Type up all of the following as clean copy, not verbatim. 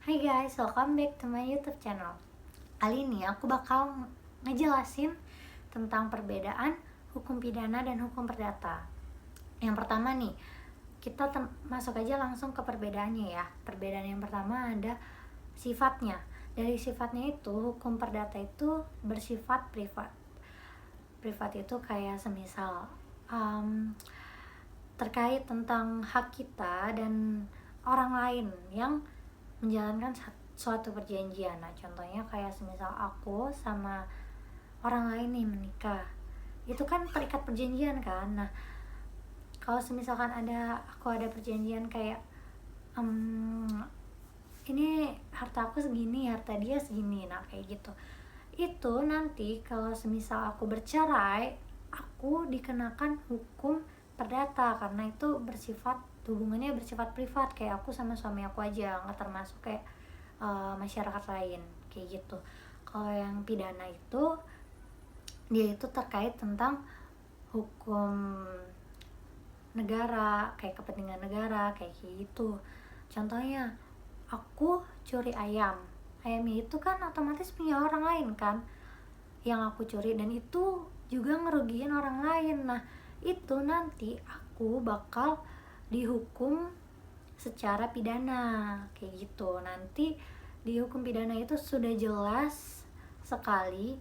Hai guys, welcome back to my YouTube channel. Kali ini aku bakal ngejelasin tentang perbedaan hukum pidana dan hukum perdata. Yang pertama nih, kita masuk aja langsung ke perbedaannya ya. Perbedaan yang pertama ada sifatnya. Dari sifatnya itu, hukum perdata itu bersifat privat. Privat itu kayak semisal terkait tentang hak kita dan orang lain yang menjalankan suatu perjanjian. Nah, contohnya kayak semisal aku sama orang lain nih menikah, itu kan terikat perjanjian kan. Nah, kalau semisalkan aku ada perjanjian kayak ini harta aku segini, harta dia segini, nah kayak gitu. Itu nanti kalau semisal aku bercerai, aku dikenakan hukum perdata karena itu hubungannya bersifat privat, kayak aku sama suami aku aja, nggak termasuk kayak masyarakat lain kayak gitu. Kalau yang pidana itu dia itu terkait tentang hukum negara, kayak kepentingan negara kayak gitu. Contohnya aku curi ayamnya itu kan otomatis punya orang lain kan yang aku curi, dan itu juga ngerugiin orang lain. Nah, itu nanti aku bakal dihukum secara pidana kayak gitu. Nanti di hukum pidana itu sudah jelas sekali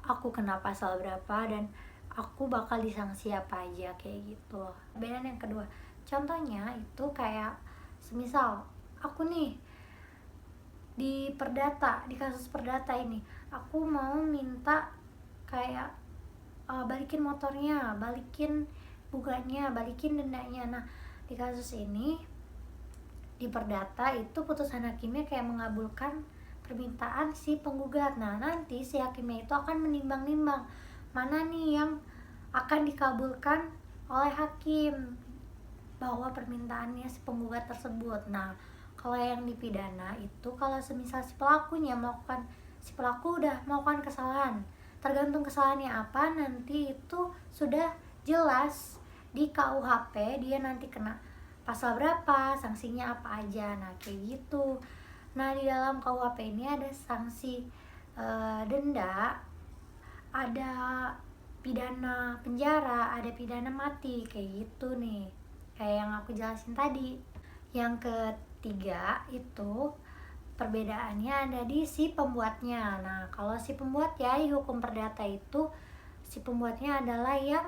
aku kena pasal berapa dan aku bakal disanksi apa aja kayak gitu. Perbedaan yang kedua, contohnya itu kayak semisal aku nih di kasus perdata ini, aku mau minta kayak balikin motornya, balikin buganya, balikin dendanya. Nah, di kasus ini di perdata itu putusan hakimnya kayak mengabulkan permintaan si penggugat. Nah, nanti si hakimnya itu akan menimbang-nimbang mana nih yang akan dikabulkan oleh hakim bahwa permintaannya si penggugat tersebut. Nah, kalau yang dipidana itu kalau semisal si pelaku udah melakukan kesalahan, tergantung kesalahannya apa, nanti itu sudah jelas di KUHP dia nanti kena pasal berapa, sanksinya apa aja. Nah, kayak gitu. Nah, di dalam KUHP ini ada sanksi denda, ada pidana penjara, ada pidana mati kayak gitu nih, kayak yang aku jelasin tadi. Yang ketiga itu perbedaannya ada di si pembuatnya. Nah, kalau si pembuat ya di hukum perdata itu si pembuatnya adalah yang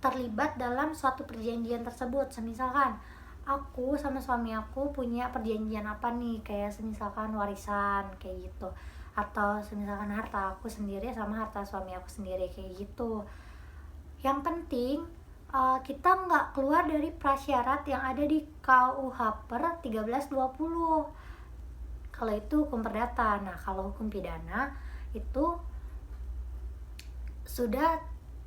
terlibat dalam suatu perjanjian tersebut. Semisalkan aku sama suami aku punya perjanjian apa nih, kayak semisalkan warisan kayak gitu, atau semisalkan harta aku sendiri sama harta suami aku sendiri kayak gitu. Yang penting kita nggak keluar dari prasyarat yang ada di KUH per 1320. Kalau itu hukum perdata. Nah, kalau hukum pidana itu sudah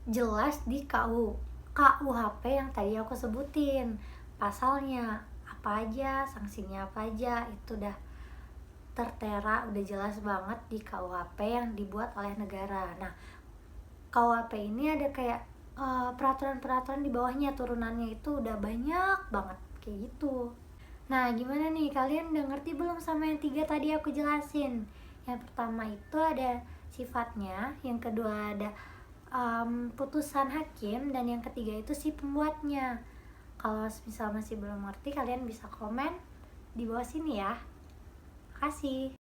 jelas di KUHP yang tadi aku sebutin, pasalnya apa aja, sanksinya apa aja, itu udah tertera, udah jelas banget di KUHP yang dibuat oleh negara. Nah, KUHP ini ada kayak peraturan-peraturan di bawahnya, turunannya itu udah banyak banget kayak gitu. Nah, gimana nih, kalian udah ngerti belum sama yang 3 tadi aku jelasin? Yang pertama itu ada sifatnya, yang kedua ada putusan hakim, dan yang ketiga itu si pembuatnya. Kalau misal masih belum ngerti, kalian bisa komen di bawah sini ya. Makasih.